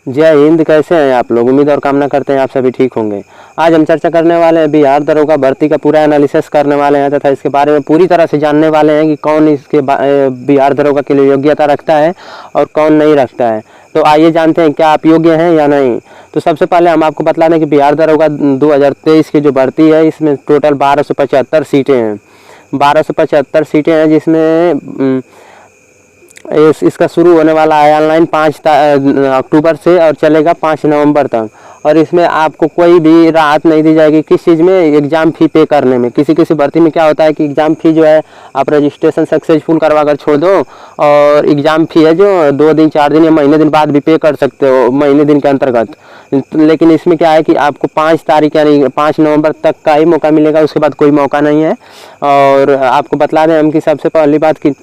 जय हिंद। कैसे हैं आप लोग? उम्मीद और कामना करते हैं आप सभी ठीक होंगे। आज हम चर्चा करने वाले हैं बिहार दरोगा भर्ती का पूरा एनालिसिस करने वाले हैं तथा इसके बारे में पूरी तरह से जानने वाले हैं कि कौन इसके बिहार दरोगा के लिए योग्यता रखता है और कौन नहीं रखता है। तो आइए जानते हैं क्या आप योग्य हैं या नहीं। तो सबसे पहले हम आपको बता दें कि बिहार दरोगा 2023 की जो भर्ती है इसमें टोटल 1275 सीटें हैं। 1275 सीटें हैं जिसमें इसका शुरू होने वाला है ऑनलाइन 5 अक्टूबर से और चलेगा 5 नवंबर तक। और इसमें आपको कोई भी राहत नहीं दी जाएगी किस चीज़ में, एग्ज़ाम फ़ी पे करने में। किसी भर्ती में क्या होता है कि एग्ज़ाम फ़ी जो है आप रजिस्ट्रेशन सक्सेसफुल करवा कर छोड़ दो और एग्ज़ाम फ़ी है जो 2 दिन 4 दिन या महीने दिन बाद भी पे कर सकते हो, महीने दिन के अंतर्गत। लेकिन इसमें क्या है कि आपको 5 तारीख यानी 5 नवंबर तक का ही मौका मिलेगा, उसके बाद कोई मौका नहीं है। और आपको बतला दें हम कि सबसे पहली बात कि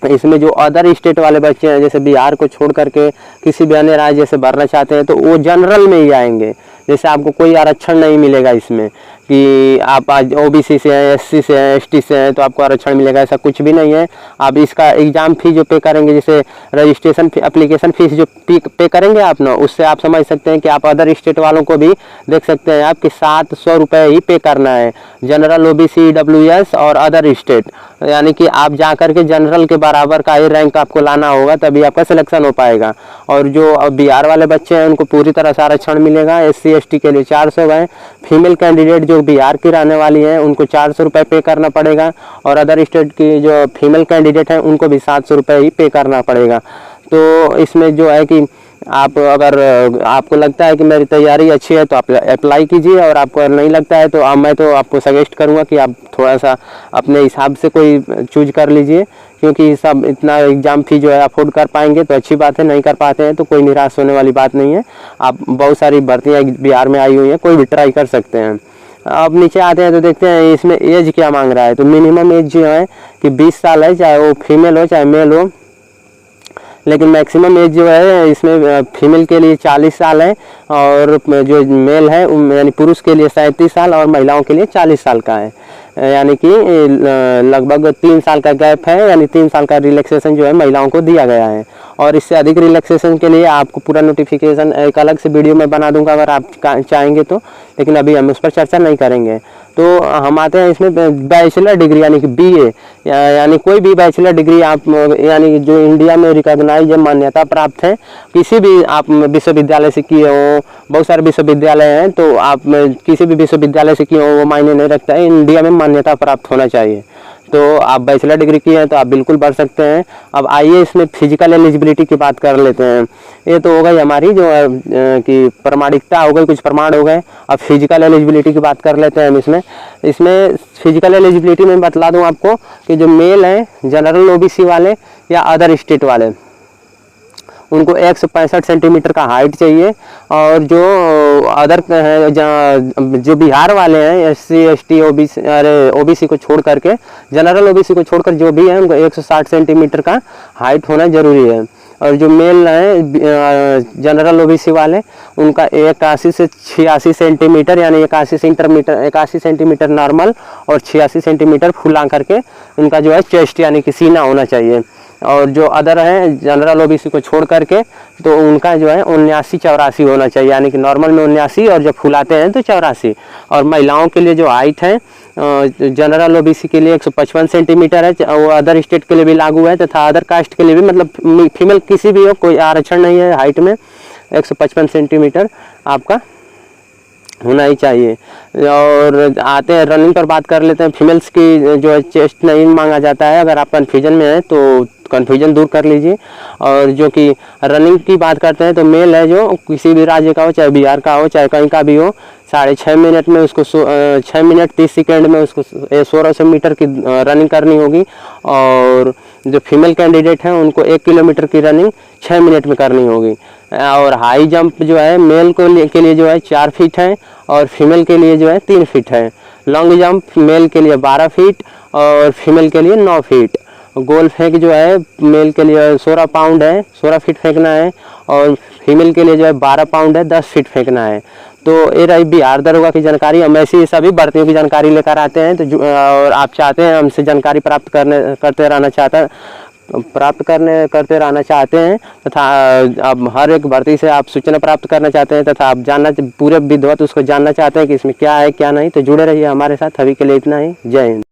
इसमें जो अदर स्टेट वाले बच्चे हैं जैसे बिहार को छोड़ करके किसी भी अन्य राज्य से भरना चाहते हैं तो वो जनरल में ही आएंगे। जैसे आपको कोई आरक्षण नहीं मिलेगा इसमें कि आप आज ओबीसी से हैं, एससी से हैं, एसटी से हैं तो आपको आरक्षण मिलेगा, ऐसा कुछ भी नहीं है। आप इसका एग्ज़ाम फी जो पे करेंगे, जैसे रजिस्ट्रेशन फी, एप्लीकेशन फीस जो पे करेंगे आप ना, उससे आप समझ सकते हैं कि आप अदर स्टेट वालों को भी देख सकते हैं आप कि 700 रुपये ही पे करना है। जनरल, ओबीसी, ईडब्ल्यूएस और अदर स्टेट, यानी कि आप जा कर के जनरल के बराबर का ही रैंक आपको लाना होगा तभी आपका सिलेक्शन हो पाएगा। और जो बिहार वाले बच्चे हैं उनको पूरी तरह से आरक्षण मिलेगा। एससी एसटी के लिए 400 है। फीमेल कैंडिडेट जो बिहार की रहने वाली हैं उनको 400 रुपये पे करना पड़ेगा और अदर स्टेट की जो फीमेल कैंडिडेट हैं उनको भी 700 रुपये ही पे करना पड़ेगा। तो इसमें जो है कि आप अगर आपको लगता है कि मेरी तैयारी अच्छी है तो आप अप्लाई कीजिए, और आपको नहीं लगता है तो मैं तो आपको सजेस्ट करूंगा कि आप थोड़ा सा अपने हिसाब से कोई चूज कर लीजिए, क्योंकि सब इतना एग्ज़ाम फी जो है अफोर्ड कर पाएंगे तो अच्छी बात है, नहीं कर पाते हैं तो कोई निराश होने वाली बात नहीं है। आप बहुत सारी भर्तियाँ बिहार में आई हुई हैं, कोई भी ट्राई कर सकते हैं। अब नीचे आते हैं तो देखते हैं इसमें एज क्या मांग रहा है। तो मिनिमम एज जो है कि 20 साल है, चाहे वो फीमेल हो चाहे मेल हो, लेकिन मैक्सिमम एज जो है इसमें फीमेल के लिए 40 साल है और जो मेल है यानी पुरुष के लिए 37 साल और महिलाओं के लिए 40 साल का है। यानी कि लगभग 3 साल का गैप है, यानी 3 साल का रिलैक्सेशन जो है महिलाओं को दिया गया है। और इससे अधिक रिलैक्सेशन के लिए आपको पूरा नोटिफिकेशन एक अलग से वीडियो में बना दूंगा अगर आप चाहेंगे तो, लेकिन अभी हम उस पर चर्चा नहीं करेंगे। तो हम आते हैं इसमें बैचलर डिग्री यानी कि बीए, यानी कोई भी बैचलर डिग्री आप यानी जो इंडिया में रिकॉग्नाइज मान्यता प्राप्त है, किसी भी आप विश्वविद्यालय से किए हो, बहुत सारे विश्वविद्यालय हैं तो आप किसी भी विश्वविद्यालय से किए हो वो मायने नहीं रखता है, इंडिया में मान्यता प्राप्त होना चाहिए। तो आप बैचलर डिग्री की हैं तो आप बिल्कुल भर सकते हैं। अब आइए इसमें फिजिकल एलिजिबिलिटी की बात कर लेते हैं। ये तो हो गई हमारी जो कि प्रमाणिकता हो गई, कुछ प्रमाण हो गए। अब फिजिकल एलिजिबिलिटी की बात कर लेते हैं हम। इसमें फिजिकल एलिजिबिलिटी में बतला दूं आपको कि जो मेल हैं, जनरल ओबीसी वाले या अदर स्टेट वाले, उनको 165 सेंटीमीटर का हाइट चाहिए। और जो अदर जो बिहार वाले हैं एससी एसटी ओबीसी, ओबीसी को छोड़ करके, जनरल ओबीसी को छोड़कर जो भी है उनको 160 सेंटीमीटर का हाइट होना जरूरी है। और जो मेल हैं जनरल ओबीसी वाले, उनका 81 से 86 सेंटीमीटर यानी 81 सेंटीमीटर नॉर्मल और 86 सेंटीमीटर फुला करके उनका जो है चेस्ट यानी कि सीना होना चाहिए। और जो अदर हैं जनरल ओबीसी को छोड़ करके तो उनका जो है 79-84 होना चाहिए, यानी कि नॉर्मल में 79 और जब फुलाते हैं तो 84। और महिलाओं के लिए जो हाइट है जनरल ओबीसी के लिए 155 सेंटीमीटर है, वो अदर स्टेट के लिए भी लागू है तथा अदर कास्ट के लिए भी, मतलब फीमेल किसी भी हो, कोई आरक्षण नहीं है हाइट में, 155 सेंटीमीटर आपका होना ही चाहिए। और आते हैं रनिंग पर बात कर लेते हैं। फीमेल्स की जो है चेस्ट नहीं मांगा जाता है, अगर आप कन्फ्यूजन में हैं तो कन्फ्यूजन दूर कर लीजिए। और जो कि रनिंग की बात करते हैं तो मेल है जो किसी भी राज्य का हो, चाहे बिहार का हो चाहे कहीं का भी हो, 6.5 मिनट में उसको 6 मिनट 30 सेकेंड में उसको 1600 मीटर की रनिंग करनी होगी। और जो फीमेल कैंडिडेट हैं उनको 1 किलोमीटर की रनिंग 6 मिनट में करनी होगी। और हाई जंप जो है मेल के लिए जो है 4 फीट है और फीमेल के लिए जो है 3 फीट है। लॉन्ग जंप मेल के लिए 12 फीट और फीमेल के लिए 9 फीट। गोल फेंक जो है मेल के लिए 16 पाउंड है, 16 फीट फेंकना है, और फीमेल के लिए जो है 12 पाउंड है, 10 फीट फेंकना है। तो ये रही बिहार दरोगा की जानकारी। हम ऐसी सभी भर्तियों की जानकारी लेकर आते हैं, तो और आप चाहते हैं हमसे जानकारी प्राप्त करते रहना प्राप्त करते रहना चाहते हैं तथा आप हर एक भर्ती से आप सूचना प्राप्त करना चाहते हैं तथा आप जानना पूरे विधिवत उसको जानना चाहते हैं कि इसमें क्या है क्या नहीं, तो जुड़े रहिए हमारे साथ। अभी के लिए इतना ही। जय हिंद।